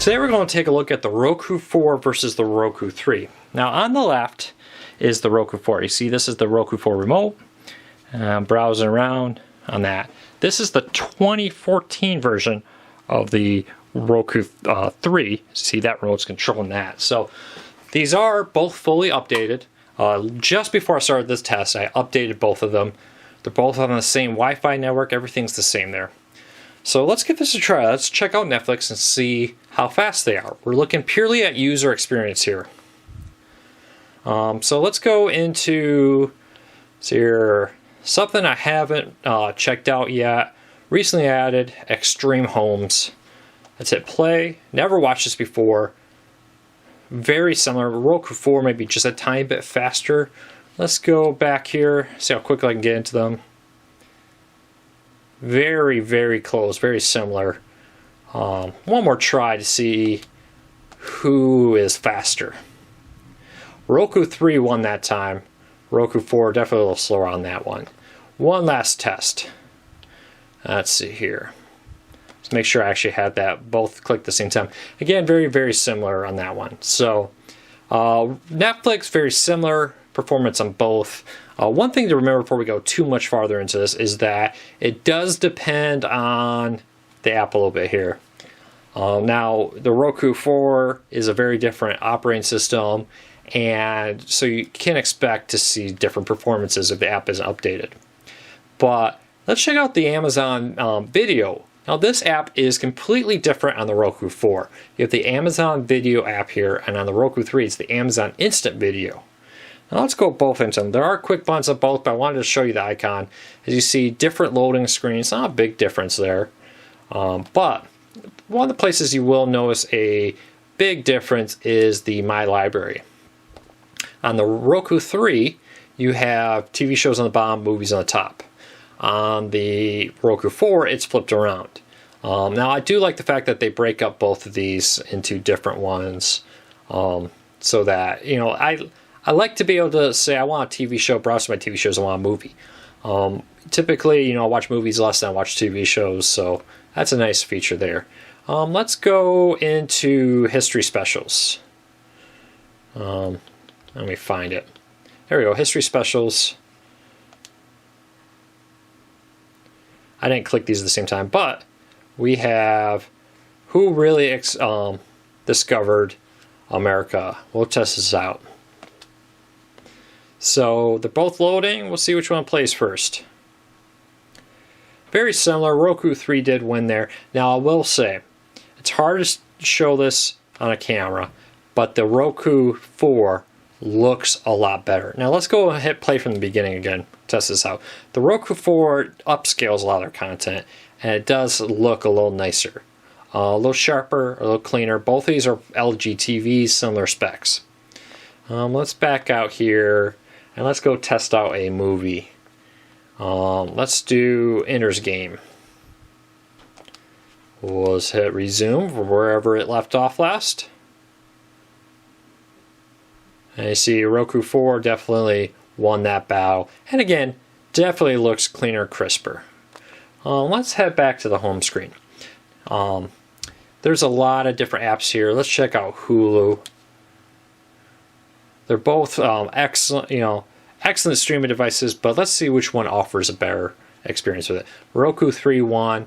Today we're going to take a look at the Roku 4 versus the Roku 3. Now on the left is the Roku 4. You see this is the Roku 4 remote. I'm browsing around on that. This is the 2014 version of the Roku 3. See that remote's controlling that. So these are both fully updated. Just before I started this test, I updated both of them. They're both on the same Wi-Fi network. Everything's the same there. So let's give this a try. Let's check out Netflix and see how fast they are. We're looking purely at user experience here. So let's go into something I haven't checked out yet. Recently added Extreme Homes. Let's hit play. Never watched this before. Very similar. Roku 4 maybe just a tiny bit faster. Let's go back here. See how quickly I can get into them. Very, very close. Very similar. One more try to see who is faster. Roku 3 won that time. Roku 4 definitely a little slower on that one. One last test. Let's see here. Let's make sure I actually had that both clicked at the same time. Again, very, very similar on that one. So Netflix, very similar performance on both. One thing to remember before we go too much farther into this is that it does depend on the app a little bit here. Now, the Roku 4 is a very different operating system, and so you can expect to see different performances if the app isn't updated. But let's check out the Amazon Video. Now, this app is completely different on the Roku 4. You have the Amazon Video app here, and on the Roku 3, it's the Amazon Instant Video. Now let's go both into them. There are quick buttons on both, but I wanted to show you the icon. As you see, different loading screens. Not a big difference there. But one of the places you will notice a big difference is the My Library. On the Roku 3, you have TV shows on the bottom, movies on the top. On the Roku 4, it's flipped around. Now, I do like the fact that they break up both of these into different ones, so that, you know, I like to be able to say I want a TV show, browse my TV shows, I want a movie. Typically, you know, I watch movies less than I watch TV shows, so that's a nice feature there. Let's go into History Specials. Let me find it. There we go, History Specials. I didn't click these at the same time, but we have who really discovered America. We'll test this out. So they're both loading. We'll see which one plays first. Very similar. Roku 3 did win there. Now I will say, it's hard to show this on a camera, but the Roku 4 looks a lot better. Now let's go and hit play from the beginning again. Test this out. The Roku 4 upscales a lot of their content, and it does look a little nicer. A little sharper, a little cleaner. Both of these are LG TVs, similar specs. Let's back out here. And let's go test out a movie. Let's do Ender's Game. Let's hit resume for wherever it left off last. And you see Roku 4 definitely won that battle. And again, definitely looks cleaner, crisper. Let's head back to the home screen. There's a lot of different apps here. Let's check out Hulu. They're both excellent, excellent streaming devices, but let's see which one offers a better experience with it. Roku 3 won.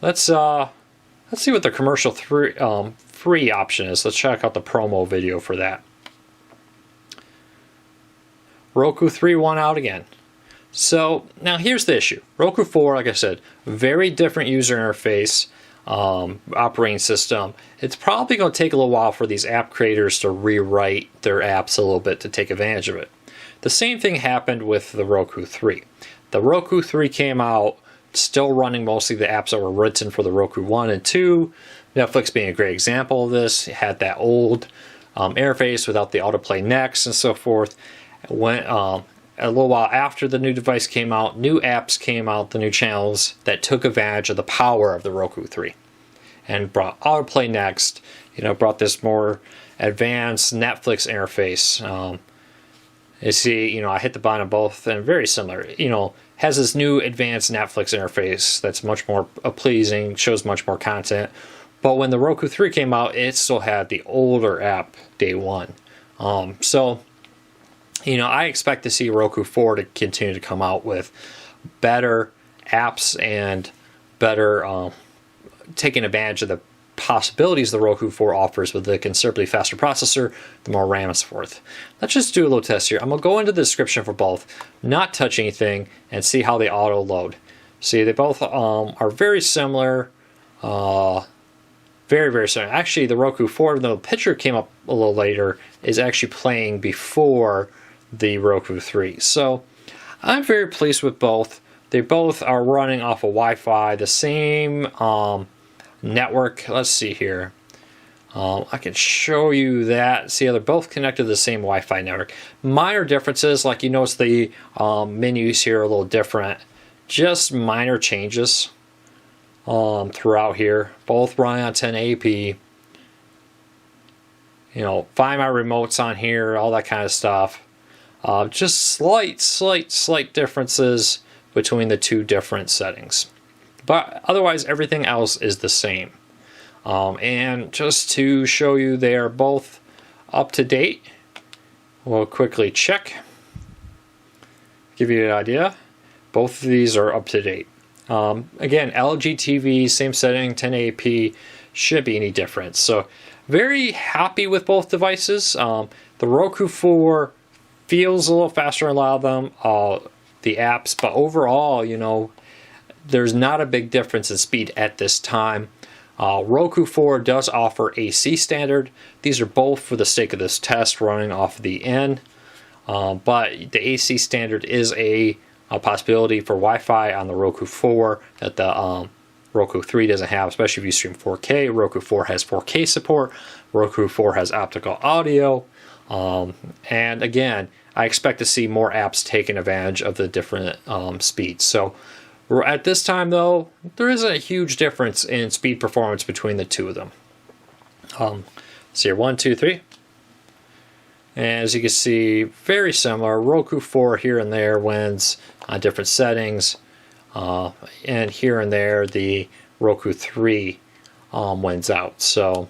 Let's see what the commercial free option is. Let's check out the promo video for that. Roku 3 won out again. So now here's the issue. Roku 4, like I said, very different user interface. Operating system. It's probably going to take a little while for these app creators to rewrite their apps a little bit to take advantage of it. The same thing happened with the Roku 3. The Roku 3 came out still running mostly the apps that were written for the Roku 1 and 2. Netflix being a great example of this. It had that old interface without the autoplay next and so forth. Went a little while after the new device came out, new apps came out, the new channels that took advantage of the power of the Roku 3 and brought autoplay next, brought this more advanced Netflix interface. You see, I hit the button on both and very similar, has this new advanced Netflix interface that's much more pleasing, shows much more content. But when the Roku 3 came out, it still had the older app day one. So, you know, I expect to see Roku 4 to continue to come out with better apps and better taking advantage of the possibilities the Roku 4 offers with the considerably faster processor, the more RAM and so forth. Let's just do a little test here. I'm going to go into the description for both, not touch anything, and see how they auto load. See, they both are very similar. Very, very similar. Actually, the Roku 4, though the picture came up a little later, is actually playing before the Roku 3. So I'm very pleased with both. They both are running off of Wi-Fi, the same network. Let's see here. I can show you that. See how they're both connected to the same Wi-Fi network. Minor differences, like you notice the menus here are a little different. Just minor changes throughout here. Both running on 1080p. You know, find my remotes on here, all that kind of stuff. Just slight differences between the two different settings. But otherwise, everything else is the same. And just to show you they are both up to date, we'll quickly check. Give you an idea. Both of these are up to date. Again, LG TV, same setting, 1080p, should be any different. So very happy with both devices. The Roku 4 feels a little faster in a lot of them, the apps, but overall, you know, there's not a big difference in speed at this time. Roku 4 does offer AC standard. These are both for the sake of this test running off the N, but the AC standard is a possibility for Wi-Fi on the Roku 4 that the Roku 3 doesn't have, especially if you stream 4K. Roku 4 has 4K support. Roku 4 has optical audio. And again, I expect to see more apps taking advantage of the different speeds. So at this time, though, there isn't a huge difference in speed performance between the two of them. So here, 1, 2, 3. And as you can see, very similar. Roku 4 here and there wins on different settings. And here and there, the Roku 3 wins out. So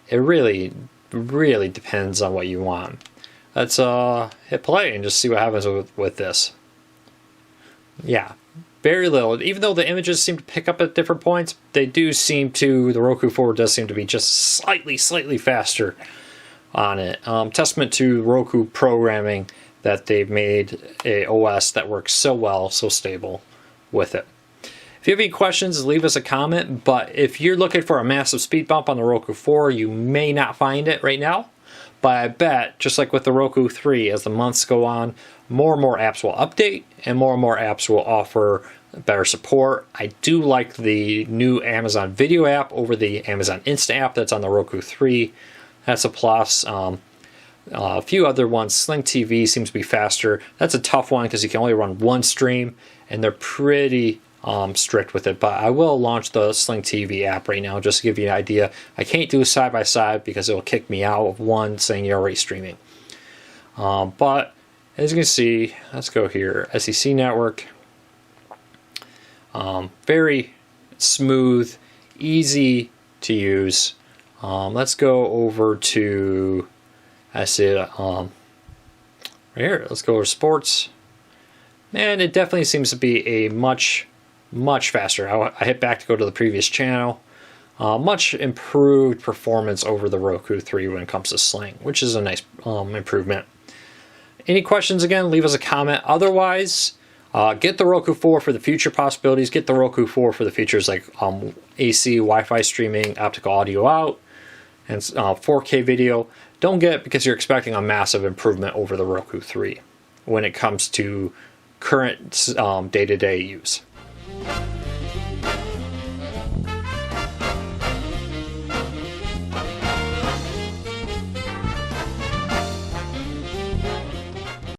it really depends on what you want. Let's hit play and just see what happens with this. Yeah, very little. Even though the images seem to pick up at different points, they do seem to, the Roku 4 does seem to be just slightly faster on it. Testament to Roku programming that they've made a OS that works so well, so stable with it. If you have any questions, leave us a comment, but if you're looking for a massive speed bump on the Roku 4, you may not find it right now. But I bet, just like with the Roku 3, as the months go on, more and more apps will update, and more apps will offer better support. I do like the new Amazon Video app over the Amazon Instant app that's on the Roku 3. That's a plus. A few other ones. Sling TV seems to be faster. That's a tough one because you can only run one stream, and they're pretty strict with it. But I will launch the Sling TV app right now just to give you an idea. I can't do side by side because it will kick me out of one saying you're already streaming. But as you can see, let's go here. SEC network. Very smooth, easy to use. Let's go over to, I see it right here. Let's go over to sports. And it definitely seems to be a much faster. I hit back to go to the previous channel. Much improved performance over the Roku 3 when it comes to Sling, which is a nice improvement. Any questions, again, leave us a comment. Otherwise, get the Roku 4 for the future possibilities. Get the Roku 4 for the features like AC, Wi-Fi streaming, optical audio out, and 4K video. Don't get it because you're expecting a massive improvement over the Roku 3 when it comes to current day-to-day use.